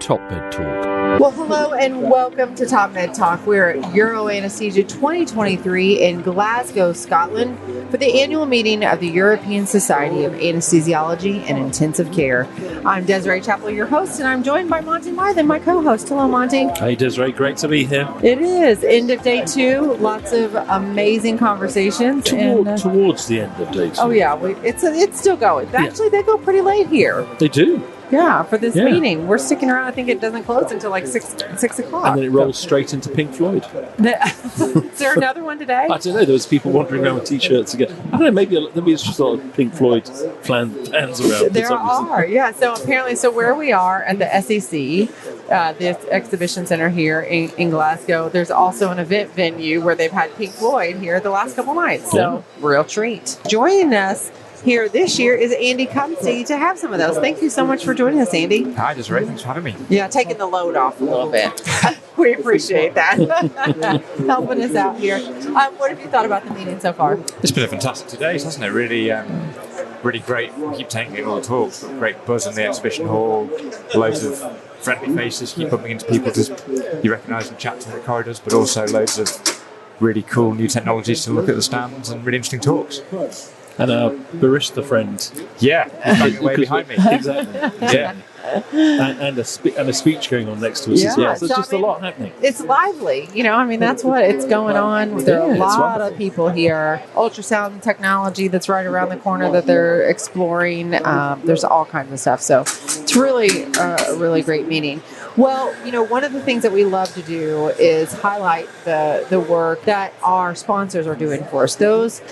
TopMedTalk. Well, hello and welcome to TopMedTalk. We're at Euroanesthesia 2023 in Glasgow, Scotland, for the annual meeting of the European Society of Anaesthesiology and Intensive Care. I'm Desiree Chappell, your host, and I'm joined by Monty, Mythen, my co-host. Hello, Monty. Hey, Desiree, great to be here. It is. End of day 2. Lots of amazing conversations. Towards the end of day 2. Oh, yeah. It's still going. Actually, they go pretty late here. They do. Yeah, for this meeting. We're sticking around. I think it doesn't close until like 6 o'clock. And then it rolls straight into Pink Floyd. Is there another one today? I don't know. There was people wandering around with T-shirts again. I don't know. Maybe it's just sort of Pink Floyd fans around. There are, yeah. So apparently, where we are at the ESIAC, this exhibition center here in Glasgow, there's also an event venue where they've had Pink Floyd here the last couple nights. So real treat. Joining us here this year is Andy Cumpstey to have some of those. Thank you so much for joining us, Andy. Hi, Desiree. Thanks for having me. Yeah, taking the load off a little bit. We appreciate that. Helping us out here. What have you thought about the meeting so far? It's been a fantastic 2 days, hasn't it? Really, really great. We keep taking all the talks. Great buzz in the exhibition hall. Loads of friendly faces. Keep bumping into people you recognise and chat to in the corridors, but also loads of really cool new technologies to look at the stands and really interesting talks. And a barista friend. Yeah, banging away behind me. Exactly. Yeah. And a speech going on next to us as well. So there's just a lot happening. It's lively. That's what it's going on. There are a lot of people here. Ultrasound technology that's right around the corner that they're exploring. There's all kinds of stuff. So it's really a really great meeting. Well, one of the things that we love to do is highlight the work that our sponsors are doing for us. Those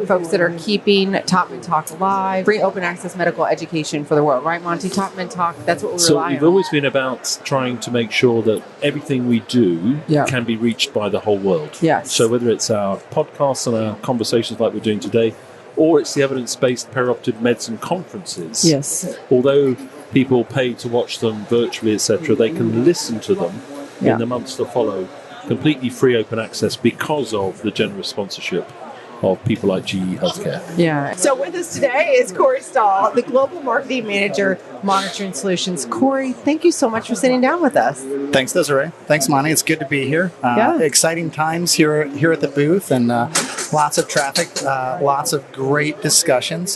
folks that are keeping TopMedTalk alive, free open access medical education for the world, right, Monty? TopMedTalk, that's what we rely on. So we've always been about trying to make sure that everything we do can be reached by the whole world. Yes. So whether it's our podcasts and our conversations like we're doing today, or it's the evidence-based Perioperative Medicine conferences. Yes. Although people pay to watch them virtually, etc., they can listen to them in the months to follow, completely free open access because of the generous sponsorship of people like GE Healthcare. Yeah. So with us today is Cory Stahl, the Global Marketing Manager, Monitoring Solutions. Cory, thank you so much for sitting down with us. Thanks, Desiree. Thanks, Monty. It's good to be here. Exciting times here at the booth, and lots of traffic, lots of great discussions.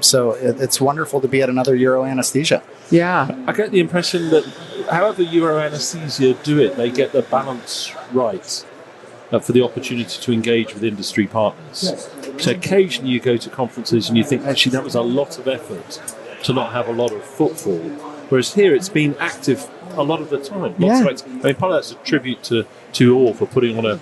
So it's wonderful to be at another Euroanesthesia. Yeah. I get the impression that however Euroanesthesia do it, they get the balance right. For the opportunity to engage with industry partners. So occasionally you go to conferences and you think, actually, that was a lot of effort to not have a lot of footfall. Whereas here it's been active a lot of the time. Part of that's a tribute to all for putting on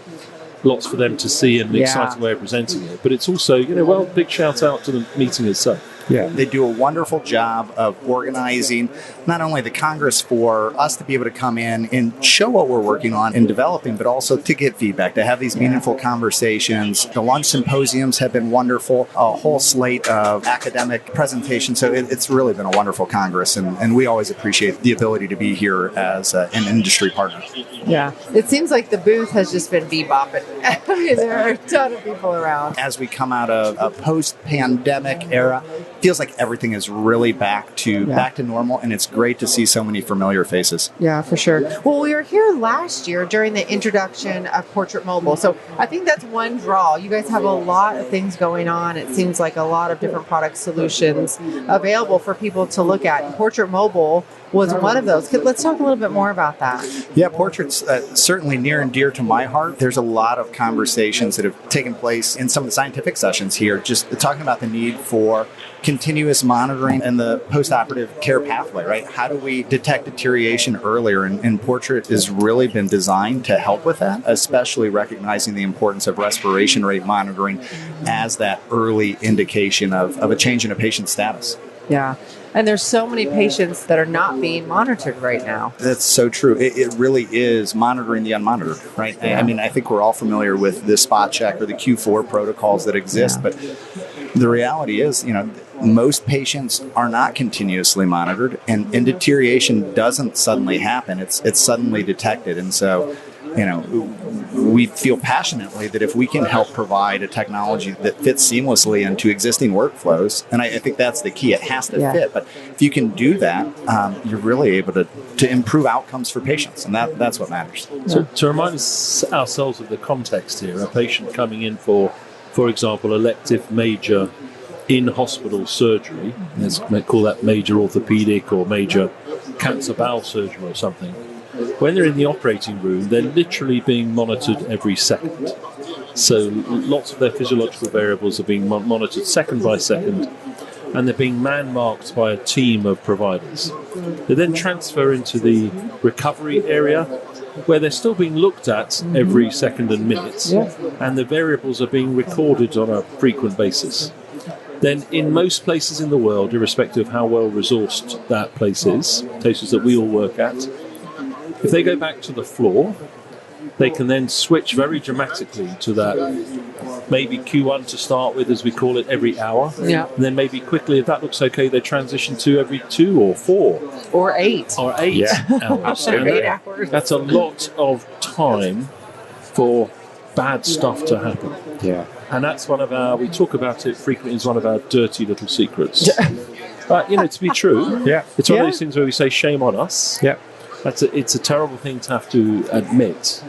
lots for them to see and an exciting way of presenting it. But it's also, big shout out to the meeting itself. Yeah, they do a wonderful job of organizing not only the Congress for us to be able to come in and show what we're working on and developing, but also to get feedback, to have these meaningful conversations. The lunch symposiums have been wonderful, a whole slate of academic presentations. So it's really been a wonderful Congress, and we always appreciate the ability to be here as an industry partner. Yeah, it seems like the booth has just been bebopping. There are a ton of people around. As we come out of a post-pandemic era, feels like everything is really back to normal, and it's great to see so many familiar faces. Yeah, for sure. Well, we were here last year during the introduction of Portrait Mobile, so I think that's one draw. You guys have a lot of things going on. It seems like a lot of different product solutions available for people to look at. And Portrait Mobile was one of those. Let's talk a little bit more about that. Yeah, Portrait's certainly near and dear to my heart. There's a lot of conversations that have taken place in some of the scientific sessions here, just talking about the need for continuous monitoring and the post-operative care pathway, right? How do we detect deterioration earlier? And Portrait has really been designed to help with that, especially recognizing the importance of respiration rate monitoring as that early indication of a change in a patient's status. Yeah. And there's so many patients that are not being monitored right now. That's so true. It really is monitoring the unmonitored, right? Yeah. I mean, I think we're all familiar with the spot check or the Q4 protocols that exist, but the reality is, most patients are not continuously monitored, and deterioration doesn't suddenly happen. It's suddenly detected. And so, we feel passionately that if we can help provide a technology that fits seamlessly into existing workflows, and I think that's the key, it has to fit, but if you can do that, you're really able to improve outcomes for patients, and that's what matters. So to remind ourselves of the context here, a patient coming in for example, elective major in-hospital surgery, let's call that major orthopedic or major cancer bowel surgery or something. When they're in the operating room, they're literally being monitored every second. So lots of their physiological variables are being monitored second by second, and they're being man-marked by a team of providers. They then transfer into the recovery area, where they're still being looked at every second and minute, and the variables are being recorded on a frequent basis. Then in most places in the world, irrespective of how well resourced that place is, places that we all work at, if they go back to the floor, they can then switch very dramatically to that maybe Q1 to start with, as we call it, every hour. Yeah. And then maybe quickly, if that looks okay, they transition to every 2 or 4. Or 8. Or 8 hours. And 8 hours. That's a lot of time for bad stuff to happen. Yeah. And that's one of our, we talk about it frequently as one of our dirty little secrets. But, to be true, it's one of those things where we say shame on us. Yeah. It's a terrible thing to have to admit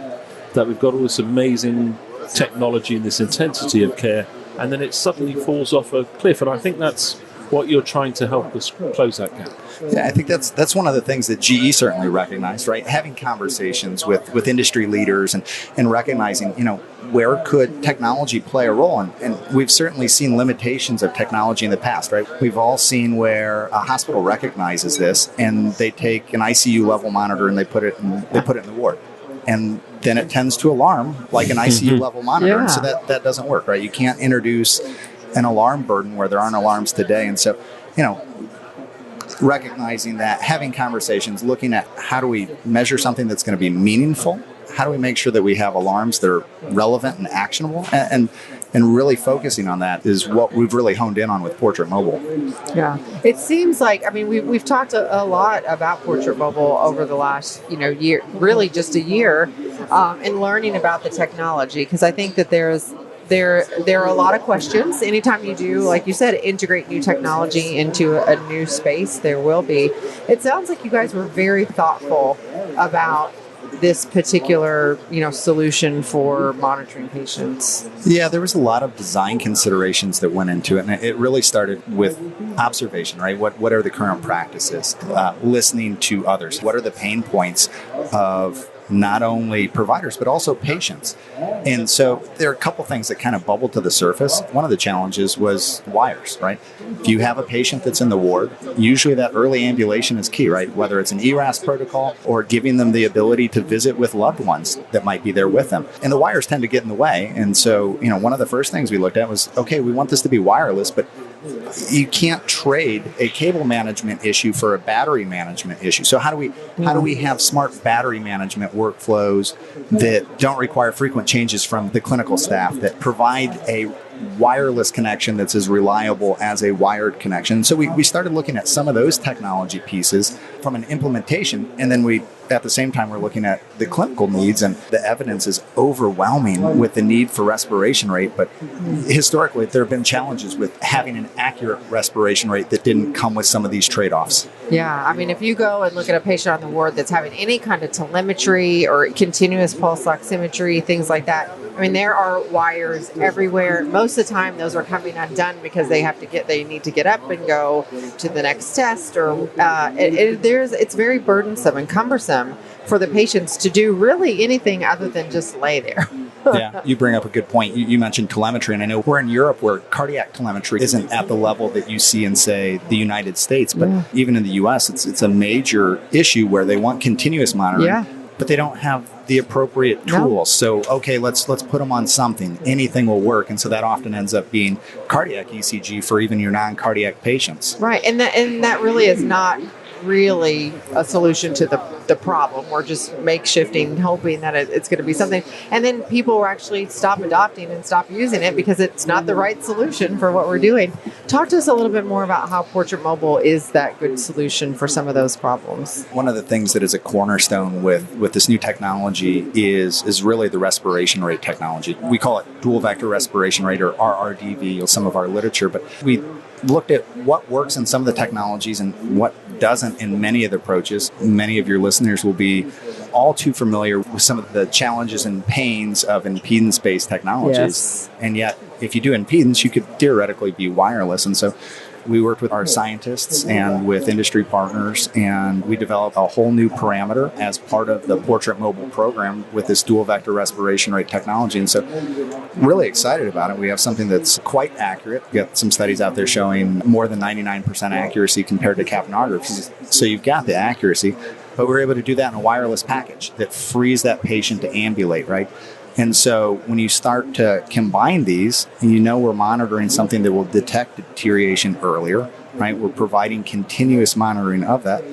that we've got all this amazing technology and this intensity of care, and then it suddenly falls off a cliff. And I think that's what you're trying to help us close that gap. Yeah, I think that's one of the things that GE certainly recognized, right? Having conversations with industry leaders and recognizing, where could technology play a role? And we've certainly seen limitations of technology in the past, right? We've all seen where a hospital recognizes this and they take an ICU level monitor and they put it in the ward. And then it tends to alarm like an ICU level monitor. And so that doesn't work, right? You can't introduce an alarm burden where there aren't alarms today. And so, recognizing that, having conversations, looking at how do we measure something that's going to be meaningful? How do we make sure that we have alarms that are relevant and actionable? And really focusing on that is what we've really honed in on with Portrait Mobile. Yeah. It seems like, we've talked a lot about Portrait Mobile over the last, year, really just a year, and learning about the technology, because I think that there are a lot of questions. Anytime you do, like you said, integrate new technology into a new space, there will be. It sounds like you guys were very thoughtful about this particular, solution for monitoring patients. Yeah, there was a lot of design considerations that went into it, and it really started with observation, right? What are the current practices? Listening to others. What are the pain points of not only providers, but also patients? And so there are a couple things that kind of bubbled to the surface. One of the challenges was wires, right? If you have a patient that's in the ward, usually that early ambulation is key, right? Whether it's an ERAS protocol or giving them the ability to visit with loved ones that might be there with them. And the wires tend to get in the way. And so, one of the first things we looked at was, okay, we want this to be wireless, but you can't trade a cable management issue for a battery management issue. So how do we have smart battery management workflows that don't require frequent changes from the clinical staff, that provide a wireless connection that's as reliable as a wired connection? So we started looking at some of those technology pieces from an implementation, and then at the same time, we're looking at the clinical needs, and the evidence is overwhelming with the need for respiration rate. But historically, there have been challenges with having an accurate respiration rate that didn't come with some of these trade-offs. Yeah, if you go and look at a patient on the ward that's having any kind of telemetry or continuous pulse oximetry, things like that, there are wires everywhere. Most of the time, those are coming undone because they need to get up and go to the next test, or it's very burdensome and cumbersome for the patients to do really anything other than just lay there. Yeah, you bring up a good point. You mentioned telemetry, and I know we're in Europe where cardiac telemetry isn't at the level that you see in, say, the United States, but even in the U.S., it's a major issue where they want continuous monitoring, but they don't have the appropriate tools. So, okay, let's put them on something. Anything will work, and so that often ends up being cardiac ECG for even your non-cardiac patients. Right, and that really is not really a solution to the problem. We're just makeshifting, hoping that it's going to be something. And then people will actually stop adopting and stop using it because it's not the right solution for what we're doing. Talk to us a little bit more about how Portrait Mobile is that good solution for some of those problems. One of the things that is a cornerstone with this new technology is really the respiration rate technology. We call it dual vector respiration rate, or RRDV, in some of our literature, but we looked at what works in some of the technologies and what doesn't in many of the approaches. Many of your listeners will be all too familiar with some of the challenges and pains of impedance-based technologies. Yes. And yet, if you do impedance, you could theoretically be wireless. And so we worked with our scientists and with industry partners, and we developed a whole new parameter as part of the Portrait Mobile program with this dual vector respiration rate technology. And so really excited about it. We have something that's quite accurate. We've got some studies out there showing more than 99% accuracy compared to capnography. So you've got the accuracy, but we're able to do that in a wireless package that frees that patient to ambulate, right? And so when you start to combine these, you know we're monitoring something that will detect deterioration earlier, right? We're providing continuous monitoring of that.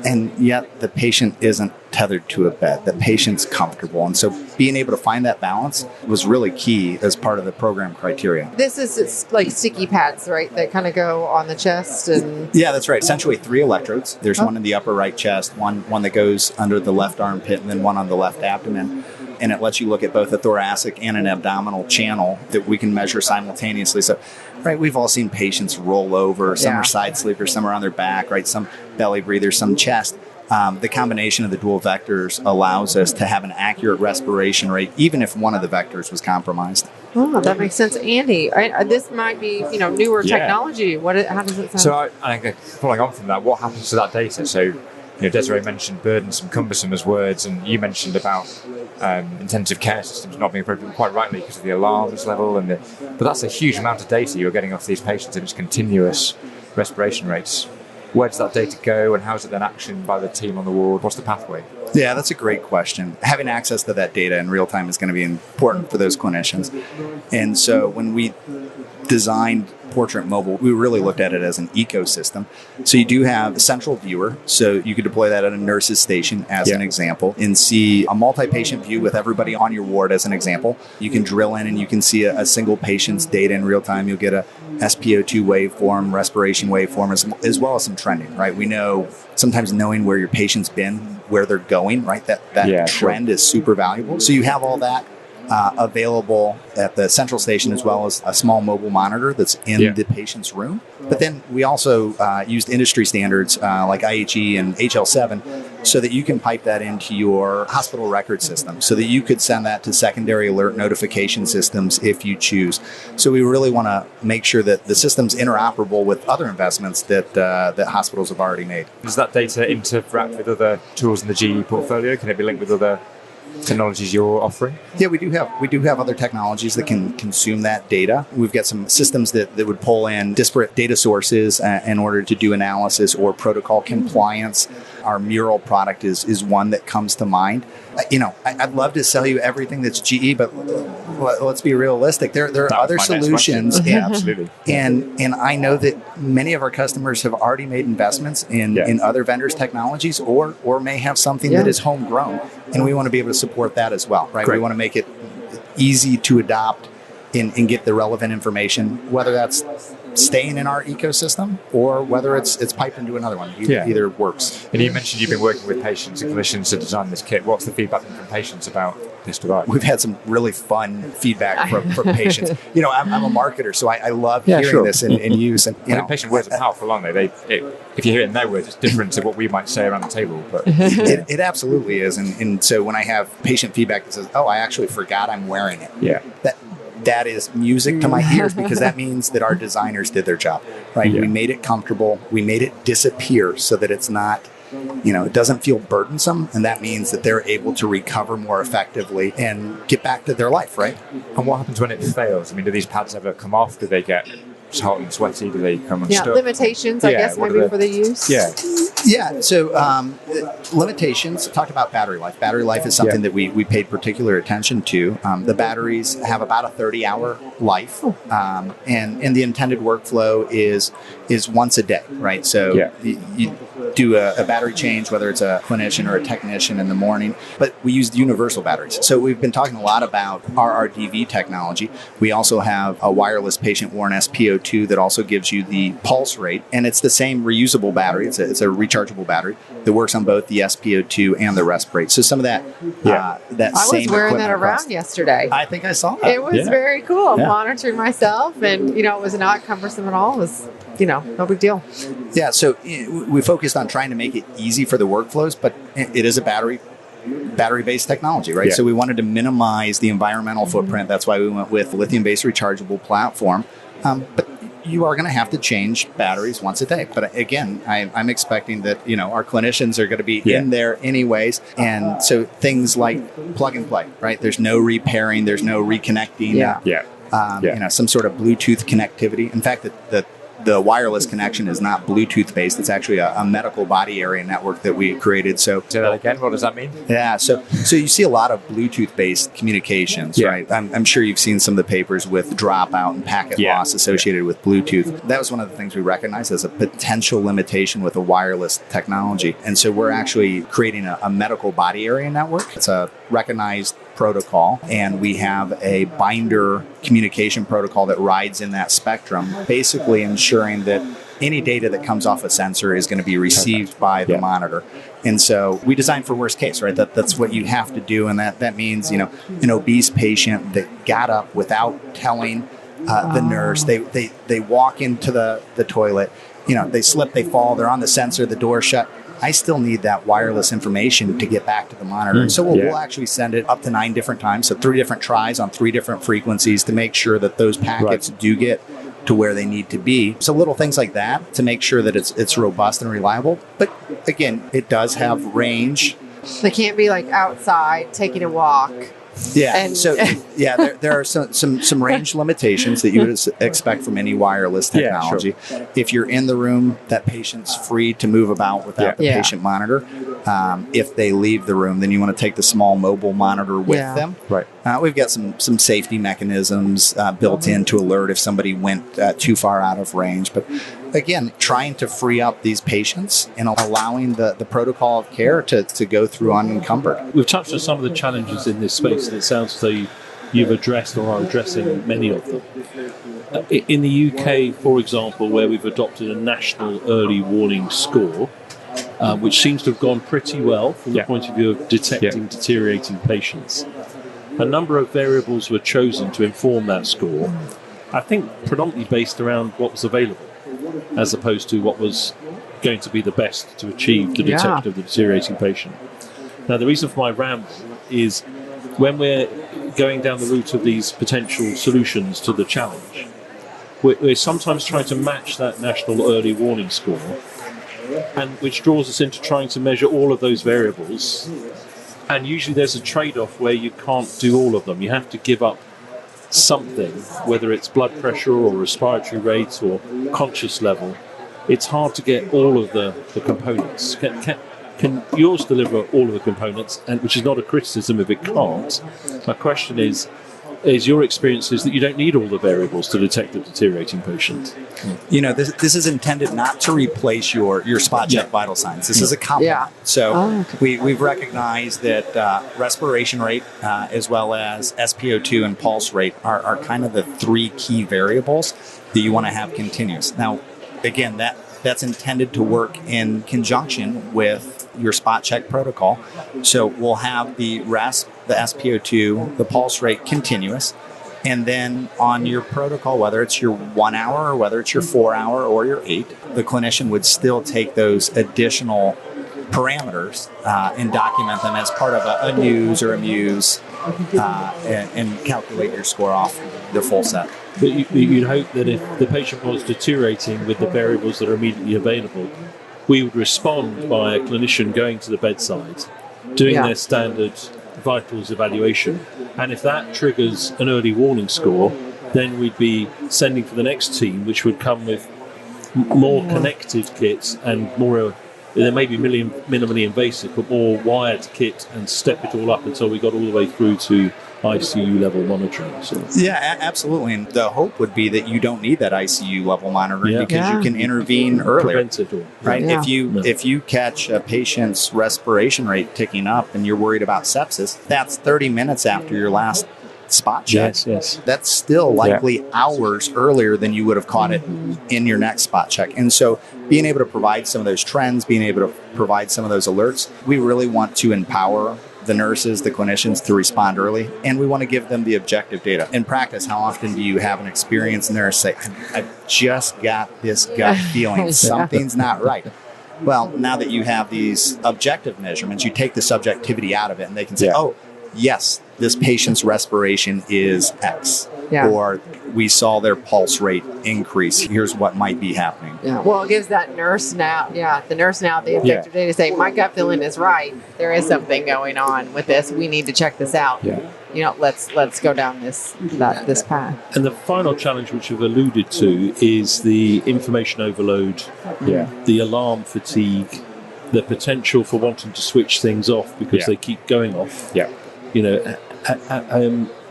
And yet the patient isn't tethered to a bed. The patient's comfortable. And so being able to find that balance was really key as part of the program criteria. This is like sticky pads, right? That kind of go on the chest and... Yeah, that's right. Essentially 3 electrodes. There's one in the upper right chest, one that goes under the left armpit, and then one on the left abdomen. And it lets you look at both a thoracic and an abdominal channel that we can measure simultaneously. So, right, we've all seen patients roll over. Some are side sleepers, some are on their back, right? Some belly breathers, some chest. The combination of the dual vectors allows us to have an accurate respiration rate, even if one of the vectors was compromised. Oh, that makes sense. Andy, this might be, newer technology. How does it sound? So I think following on from that, what happens to that data? So, Desiree mentioned burdensome, cumbersome as words, and you mentioned about intensive care systems not being appropriate, quite rightly, because of the alarms level. But that's a huge amount of data you're getting off these patients, and it's continuous respiration rates. Where does that data go, and how is it then actioned by the team on the ward? What's the pathway? Yeah, that's a great question. Having access to that data in real time is going to be important for those clinicians. And so when we designed Portrait Mobile, we really looked at it as an ecosystem. So you do have a central viewer, so you could deploy that at a nurse's station as an example, and see a multi-patient view with everybody on your ward as an example. You can drill in and you can see a single patient's data in real time. You'll get a SpO2 waveform, respiration waveform, as well as some trending, right? We know sometimes knowing where your patient's been, where they're going, right? That trend is super valuable. So you have all that available at the central station, as well as a small mobile monitor that's in the patient's room. But then we also used industry standards like IHE and HL7 so that you can pipe that into your hospital record system, so that you could send that to secondary alert notification systems if you choose. So we really want to make sure that the system's interoperable with other investments that hospitals have already made. Does that data interact with other tools in the GE portfolio? Can it be linked with other technologies you're offering? Yeah, we do have other technologies that can consume that data. We've got some systems that would pull in disparate data sources in order to do analysis or protocol compliance. Our Mural product is one that comes to mind. I'd love to sell you everything that's GE, but let's be realistic. There are other solutions. Yeah, absolutely. And I know that many of our customers have already made investments in other vendors' technologies, or may have something that is homegrown, and we want to be able to support that as well, right? Great. We want to make it easy to adopt and get the relevant information, whether that's staying in our ecosystem or whether it's piped into another one. Either works. And you mentioned you've been working with patients and clinicians to design this kit. What's the feedback from patients about this device? We've had some really fun feedback from patients. I'm a marketer, so I love hearing this in use. And patient words are powerful, aren't they? If you hear it in their words, it's different to what we might say around the table. But it absolutely is. And so when I have patient feedback that says, "Oh, I actually forgot I'm wearing it," that is music to my ears, because that means that our designers did their job, right? We made it comfortable. We made it disappear so that it's not, it doesn't feel burdensome. And that means that they're able to recover more effectively and get back to their life, right? And what happens when it fails? I mean, do these pads ever come off? Do they get hot and sweaty? Do they come unstuck? Limitations, I guess, maybe for the use. So limitations. Talked about battery life. Battery life is something that we paid particular attention to. The batteries have about a 30-hour life. And the intended workflow is once a day, right? So you do a battery change, whether it's a clinician or a technician in the morning, but we use universal batteries. So we've been talking a lot about RRDV technology. We also have a wireless patient-worn SpO2 that also gives you the pulse rate, and it's the same reusable battery. It's a rechargeable battery that works on both the SpO2 and the respirate. So some of that, that I same was wearing that equipment around yesterday. I think I saw that. It was very cool. I'm monitoring myself, and it was not cumbersome at all. It was, no big deal. Yeah, so we focused on trying to make it easy for the workflows, but it is a battery-based technology, right? So we wanted to minimize the environmental footprint. That's why we went with lithium-based rechargeable platform. But you are going to have to change batteries once a day. But again, I'm expecting that, our clinicians are going to be in there anyways. And so things like plug and play, right? There's no repairing, there's no reconnecting, some sort of Bluetooth connectivity. In fact, the wireless connection is not Bluetooth based. It's actually a medical body area network that we created. So say that again. What does that mean? Yeah. So you see a lot of Bluetooth based communications, right? I'm sure you've seen some of the papers with dropout and packet loss associated with Bluetooth. That was one of the things we recognized as a potential limitation with a wireless technology. And so we're actually creating a medical body area network. It's a recognized protocol, and we have a binder communication protocol that rides in that spectrum, basically ensuring that any data that comes off a sensor is going to be received by the monitor. And so we designed for worst case, right? That's what you have to do, and that means an obese patient that got up without telling the nurse. They walk into the toilet, they slip, they fall, they're on the sensor, the door shut. I still need that wireless information to get back to the monitor. And so we'll actually send it up to 9 different times, so 3 different tries on 3 different frequencies to make sure that those packets do get to where they need to be. So little things like that to make sure that it's robust and reliable. But again, it does have range. They can't be like outside taking a walk. Yeah. There are some range limitations that you would expect from any wireless technology. If you're in the room, that patient's free to move about without the patient monitor. If they leave the room, then you want to take the small mobile monitor with them. Right. We've got some safety mechanisms built in to alert if somebody went too far out of range. But again, trying to free up these patients and allowing the protocol of care to go through unencumbered. We've touched on some of the challenges in this space, and it sounds as though you've addressed or are addressing many of them. In the UK, for example, where we've adopted a national early warning score, which seems to have gone pretty well from the point of view of detecting deteriorating patients. A number of variables were chosen to inform that score, I think predominantly based around what was available, as opposed to what was going to be the best to achieve the detection of the deteriorating patient. Now, the reason for my ramble is when we're going down the route of these potential solutions to the challenge, we're sometimes trying to match that national early warning score, and which draws us into trying to measure all of those variables. And usually there's a trade-off where you can't do all of them. You have to give up something, whether it's blood pressure or respiratory rate or conscious level. It's hard to get all of the components. Can yours deliver all of the components? And which is not a criticism if it can't. My question is your experience is that you don't need all the variables to detect a deteriorating patient? This is intended not to replace your spot check vital signs. This is a complement. So we've recognized that respiration rate as well as SpO2 and pulse rate are kind of the 3 key variables that you want to have continuous. Now, again, that's intended to work in conjunction with your spot check protocol. So we'll have the SpO2, the pulse rate continuous. And then on your protocol, whether it's your 1 hour or whether it's your 4 hour or your 8, the clinician would still take those additional parameters and document them as part of a news or a muse and calculate your score off the full set. But you'd hope that if the patient was deteriorating with the variables that are immediately available, we would respond by a clinician going to the bedside, doing their standard vitals evaluation. And if that triggers an early warning score, then we'd be sending for the next team, which would come with more connected kits and more, there may be minimally invasive, but more wired kit and step it all up until we got all the way through to ICU level monitoring. So. Yeah, absolutely. And the hope would be that you don't need that ICU level monitoring because you can intervene earlier. Prevent it all. Right? Yeah. If you catch a patient's respiration rate ticking up and you're worried about sepsis, that's 30 minutes after your last spot check. Yes. That's still likely hours earlier than you would have caught it in your next spot check. And so being able to provide some of those trends, being able to provide some of those alerts, we really want to empower the nurses, the clinicians to respond early, and we want to give them the objective data. In practice, how often do you have an experienced nurse say, I've just got this gut feeling, something's not right? Well, now that you have these objective measurements, you take the subjectivity out of it and they can say, oh, yes, this patient's respiration is X. Yeah. Or we saw their pulse rate increase. Here's what might be happening. Yeah. Well, it gives that nurse now, the objective data to say, my gut feeling is right. There is something going on with this. We need to check this out. Yeah. Let's go down this path. And the final challenge, which you've alluded to, is the information overload, the alarm fatigue, the potential for wanting to switch things off because they keep going off. Yeah.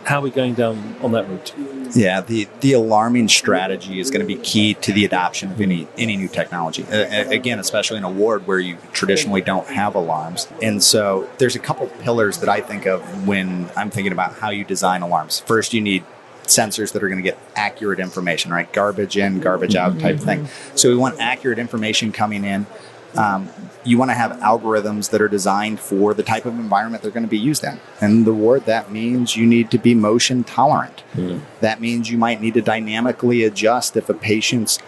How are we going down on that route? Yeah, the alarming strategy is going to be key to the adoption of any new technology. Again, especially in a ward where you traditionally don't have alarms. And so there's a couple pillars that I think of when I'm thinking about how you design alarms. First, you need sensors that are going to get accurate information, right? Garbage in, garbage out type thing. So we want accurate information coming in. You want to have algorithms that are designed for the type of environment they're going to be used in. And the ward, that means you need to be motion tolerant. That means you might need to dynamically adjust if a patient's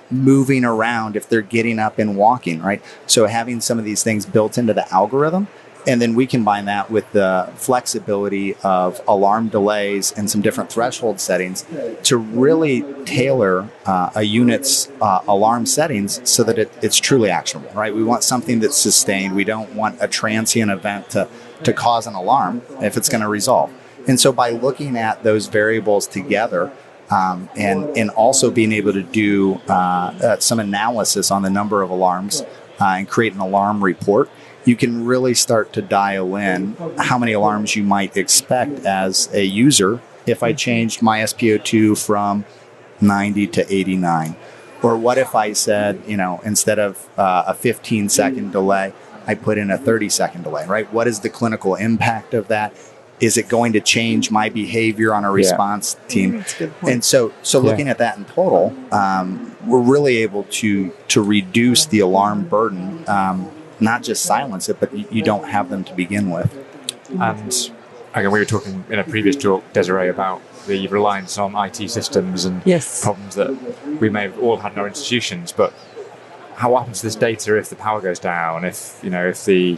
moving around, if they're getting up and walking, right? So having some of these things built into the algorithm, and then we combine that with the flexibility of alarm delays and some different threshold settings to really tailor a unit's alarm settings so that it's truly actionable, right? We want something that's sustained. We don't want a transient event to cause an alarm if it's going to resolve. And so by looking at those variables together, and also being able to do some analysis on the number of alarms and create an alarm report, you can really start to dial in how many alarms you might expect as a user if I changed my SpO2 from 90 to 89. Or what if I said, instead of a 15-second delay, I put in a 30-second delay, right? What is the clinical impact of that? Is it going to change my behavior on a response team? That's a good point. And so looking at that in total, we're really able to reduce the alarm burden, not just silence it, but you don't have them to begin with. And again, we were talking in a previous talk, Desiree, about the reliance on IT systems and problems that we may have all had in our institutions. But how happens to this data if the power goes down, if the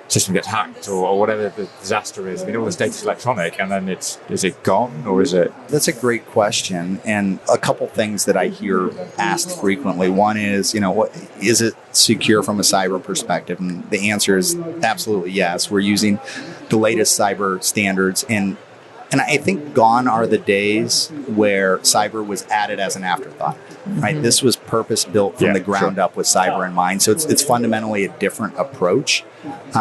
system gets hacked or whatever the disaster is? All this data is electronic, and then is it gone, or is it? That's a great question, and a couple things that I hear asked frequently. One is, is it secure from a cyber perspective? And the answer is absolutely yes. We're using the latest cyber standards, and I think gone are the days where cyber was added as an afterthought. Right, this was purpose built from the ground up with cyber in mind. So it's fundamentally a different approach.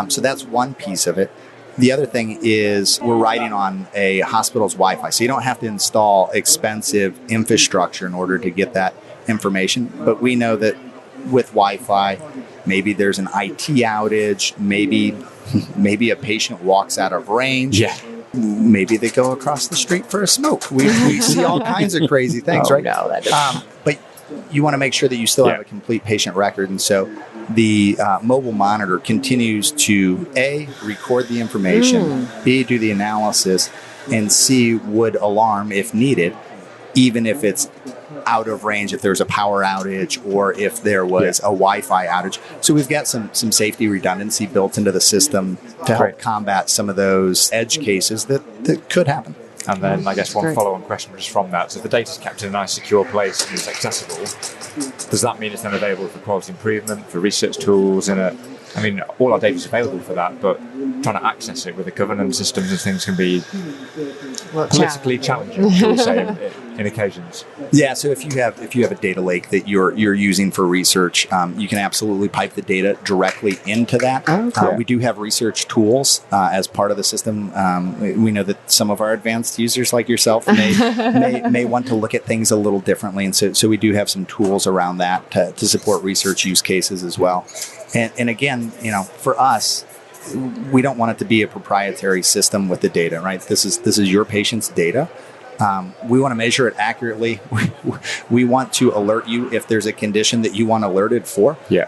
So that's one piece of it. The other thing is we're riding on a hospital's Wi-Fi, so you don't have to install expensive infrastructure in order to get that information. But we know that with Wi-Fi, maybe there's an IT outage, maybe a patient walks out of range. Maybe they go across the street for a smoke. We see all kinds of crazy things, right? No, that is but you want to make sure that you still have a complete patient record. And so the mobile monitor continues to, A, record the information, B, do the analysis, and C, would alarm if needed, even if it's out of range, if there's a power outage or if there was a Wi-Fi outage. So we've got some safety redundancy built into the system to help combat some of those edge cases that could happen. And then I guess one follow-on question just from that. So if the data's kept in a nice, secure place and it's accessible, does that mean it's then available for quality improvement, for research tools? All our data is available for that, but trying to access it with the governance systems and things can be politically challenging, shall we say. in occasions? Yeah, so if you have a data lake that you're using for research, you can absolutely pipe the data directly into that. Okay. We do have research tools as part of the system. We know that some of our advanced users like yourself may want to look at things a little differently, and so we do have some tools around that to support research use cases as well. And again, for us, we don't want it to be a proprietary system with the data, right? This is your patient's data. We want to measure it accurately. We want to alert you if there's a condition that you want alerted for. Yeah.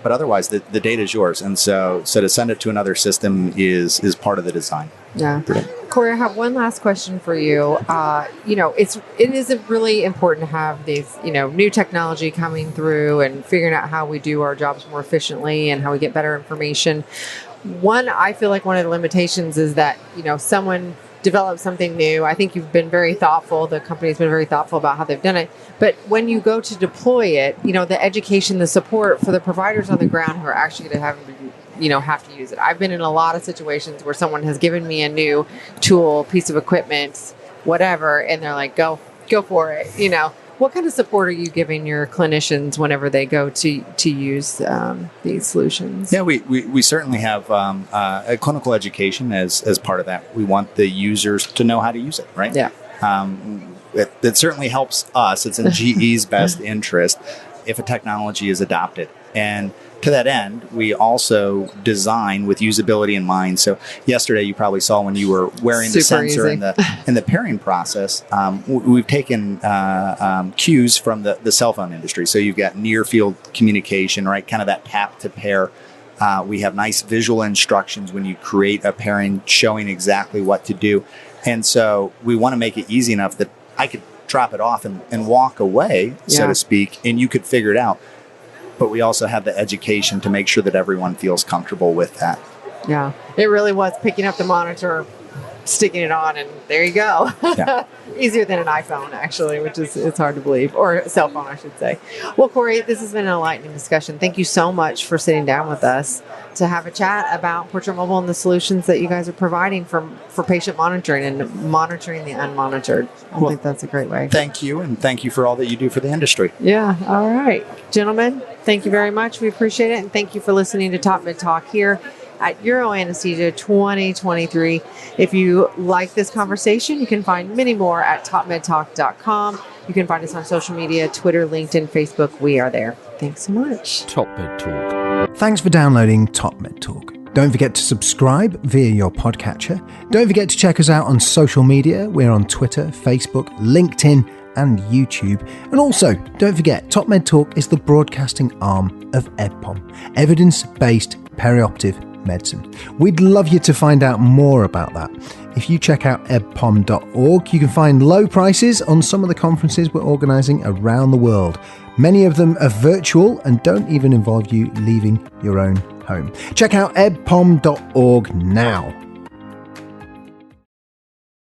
But otherwise, the data is yours, and so to send it to another system is part of the design. Yeah. Cory, I have one last question for you. It is really important to have these, new technology coming through and figuring out how we do our jobs more efficiently and how we get better information. I feel like one of the limitations is that, someone develop something new. I think you've been very thoughtful. The company's been very thoughtful about how they've done it. But when you go to deploy it, the education, the support for the providers on the ground who are actually going to have to use it. I've been in a lot of situations where someone has given me a new tool, piece of equipment, whatever, and they're like, go for it. What kind of support are you giving your clinicians whenever they go to use these solutions? Yeah, we certainly have a clinical education as part of that. We want the users to know how to use it, right? Yeah. It certainly helps us. It's in GE's best interest if a technology is adopted. And to that end, we also design with usability in mind. So yesterday, you probably saw when you were wearing the sensor in the pairing process, we've taken cues from the cell phone industry. So you've got near field communication, right? Kind of that tap to pair. We have nice visual instructions when you create a pairing showing exactly what to do. And so we want to make it easy enough that I could drop it off and walk away, so to speak, and you could figure it out. But we also have the education to make sure that everyone feels comfortable with that. Yeah, it really was picking up the monitor, sticking it on, and there you go. Yeah. Easier than an iPhone, actually, which it's hard to believe, or a cell phone, I should say. Well, Cory, this has been an enlightening discussion. Thank you so much for sitting down with us to have a chat about Portrait Mobile and the solutions that you guys are providing for patient monitoring and monitoring the unmonitored. I think that's a great way. Thank you, and thank you for all that you do for the industry. Yeah, all right. Gentlemen, thank you very much. We appreciate it, and thank you for listening to TopMedTalk here at Euroanesthesia 2023. If you like this conversation, you can find many more at TopMedTalk.com. You can find us on social media, Twitter, LinkedIn, Facebook. We are there. Thanks so much. TopMedTalk. Thanks for downloading TopMedTalk. Don't forget to subscribe via your podcatcher. Don't forget to check us out on social media. We're on Twitter, Facebook, LinkedIn, and YouTube. And also, don't forget, TopMedTalk is the broadcasting arm of EBPOM, Evidence-Based Perioperative Medicine. We'd love you to find out more about that. If you check out ebpom.org, you can find low prices on some of the conferences we're organising around the world. Many of them are virtual and don't even involve you leaving your own home. Check out ebpom.org now.